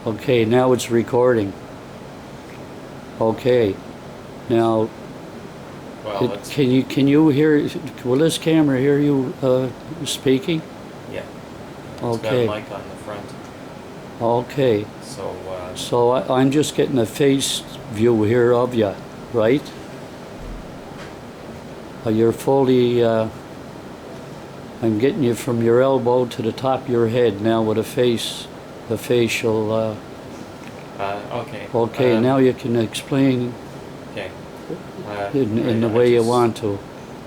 Okay, now it's recording. Okay, now Well, it's can you hear? Will this camera hear you speaking? yeah. It's got a Okay, mic on the front, okay. so So I'm just getting a face view here of you, right? You're fully. I'm getting you from your elbow to the top of your head now with the facial. okay. Okay, now you can explain Okay. in the I way you just- want to.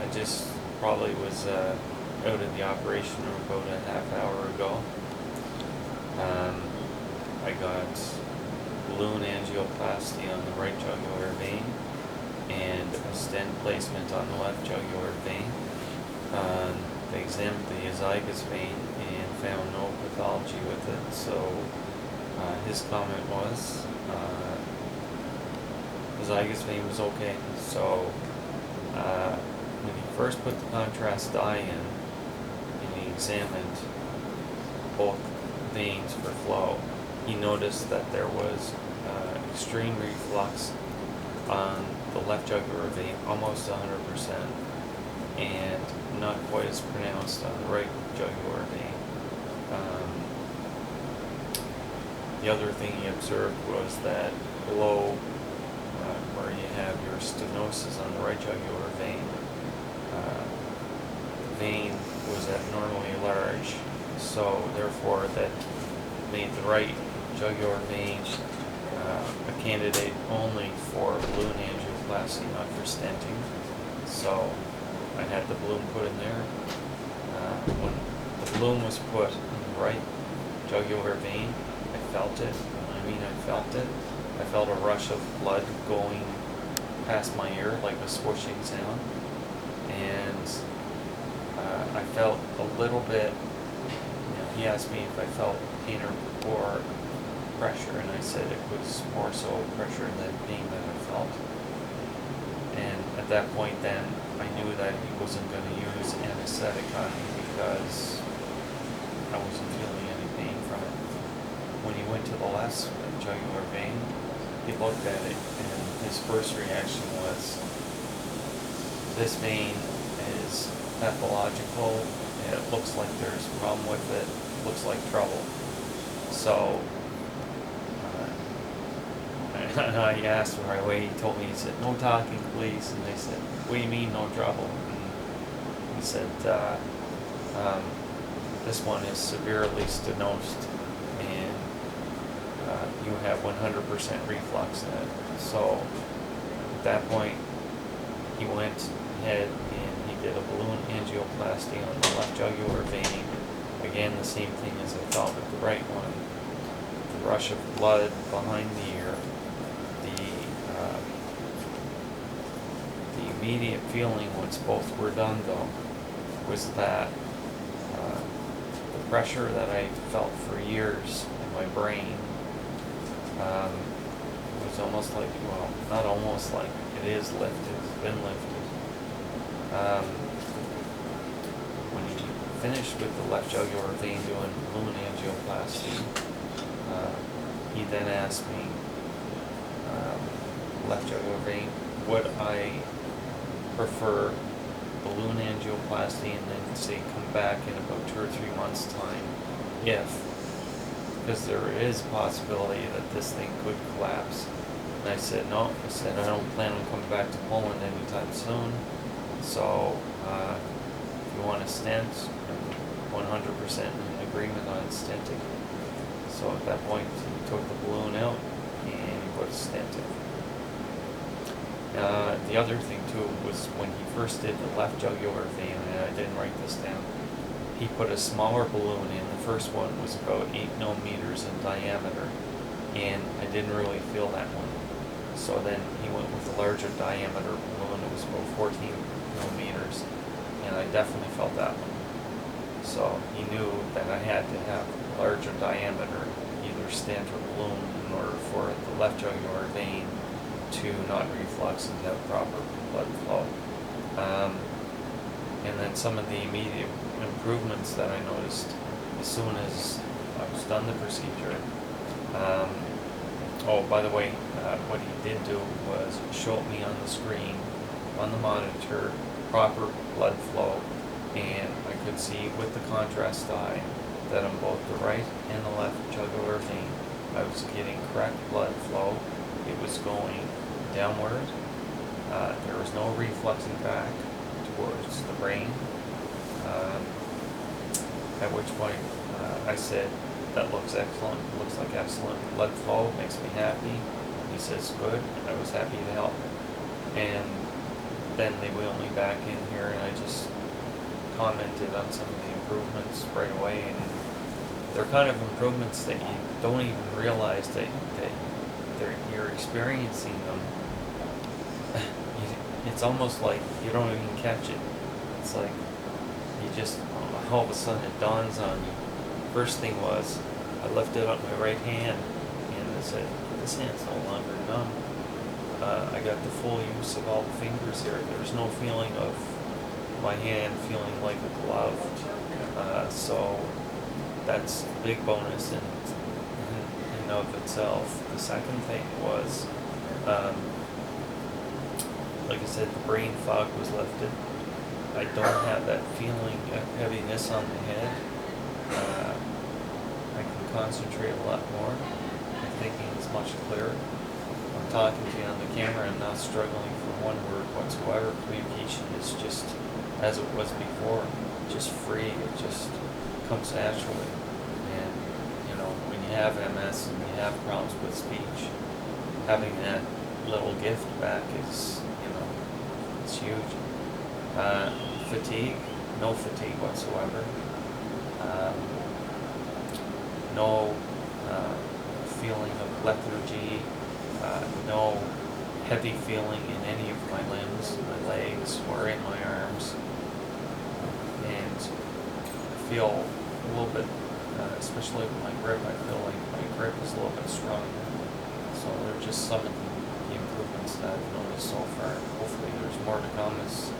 I just probably was out of the operation room about a half hour ago. I got balloon angioplasty on the right jugular vein and a stent placement on the left jugular vein. They examined the esophagus vein and found no pathology with it. So his comment was esophagus vein was okay. So when he first put the contrast dye in and he examined both veins for flow, he noticed that there was extreme reflux on the left jugular vein, almost 100%, and not quite as pronounced on the right jugular vein. The other thing he observed was that below where you have your stenosis on the right jugular vein, the vein was abnormally large, so therefore that made the right jugular vein a candidate only for balloon angioplasty, not for stenting. So I had the balloon put in there. When the balloon was put in the right jugular vein, I felt it. I mean, I felt it. I felt a rush of blood going past my ear, like a swooshing sound. And I felt a little bit, he asked me if I felt pain or pressure, and I said it was more so pressure than pain that I felt. And at that point then, I knew that he wasn't going to use anesthetic on me because I wasn't feeling any pain from it. When he went to the left jugular vein, he looked at it and his first reaction was, this vein is pathological, and it looks like there's a problem with it, looks like trouble. So I asked him right away, he told me, he said, no talking please, and I said, what do you mean no trouble? And he said, this one is severely stenosed and you have 100% reflux in it. So at that point he went ahead and he did a balloon angioplasty on the left jugular vein. Again, the same thing as I felt with the right one. The rush of blood behind the ear. The immediate feeling once both were done, though, was that the pressure that I felt for years in my brain was almost like, well, not almost like, it is lifted, it's been lifted. When he finished with the left jugular vein doing balloon angioplasty, he then asked me, left jugular vein, would I prefer balloon angioplasty and then say come back in about 2 or 3 months time because there is a possibility that this thing could collapse. And I said no. I said I don't plan on coming back to Poland anytime soon, so if you want to stent, I'm 100% in agreement on stenting. So at that point he took the balloon out and he put a stent in. The other thing too was when he first did the left jugular vein, and I didn't write this down, he put a smaller balloon in. The first one was about 8 millimeters in diameter, and I didn't really feel that one. So then he went with a larger diameter balloon. It was about 14 millimeters, and I definitely felt that one. So he knew that I had to have a larger diameter, either stent or balloon, in order for the left jugular vein to not reflux and have proper blood flow. And then some of the immediate improvements that I noticed as soon as I was done the procedure, Oh, by the way, what he did do was show me on the screen, on the monitor, proper blood flow, and I could see with the contrast dye that on both the right and the left jugular vein, I was getting correct blood flow. It was going downward. There was no refluxing back towards the brain. At which point I said, "That looks excellent. Looks like excellent blood flow. Makes me happy." He says, "Good." I was happy to help. And then they wheeled me back in here, and I just commented on some of the improvements right away. And they're kind of improvements that you don't even realize that you're experiencing them. It's almost like you don't even catch it. It's like you just, all of a sudden it dawns on you. First thing was, I lifted up my right hand and I said, this hand's no longer numb. I got the full use of all the fingers here. There's no feeling of my hand feeling like a glove. So that's a big bonus in of itself. The second thing was, like I said, the brain fog was lifted. I don't have that feeling of heaviness on the head. I can concentrate a lot more. My thinking is much clearer. I'm talking to you on the camera. I'm not struggling for one word whatsoever. Communication is just as it was before, just free. It just comes naturally. And you know, when you have MS and you have problems with speech, having that little gift back is, you know, it's huge. Fatigue, no fatigue whatsoever. No feeling of lethargy, no heavy feeling in any of my limbs, my legs or in my arms. And I feel a little bit, especially with my grip, I feel like my grip is a little bit stronger. So they're just some of the improvements that I've noticed so far. Hopefully there's more to come as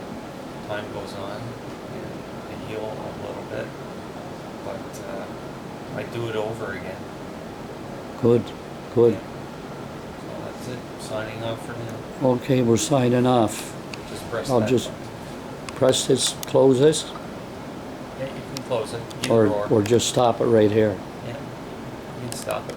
time goes on and heal a little bit. But I do it over again. Good, good. So that's it. Signing off for now. Okay, we're signing off. Just press I'll that just button. press this, close this, Yeah, you can close it. Either or just stop it right here. Yeah, you can stop it.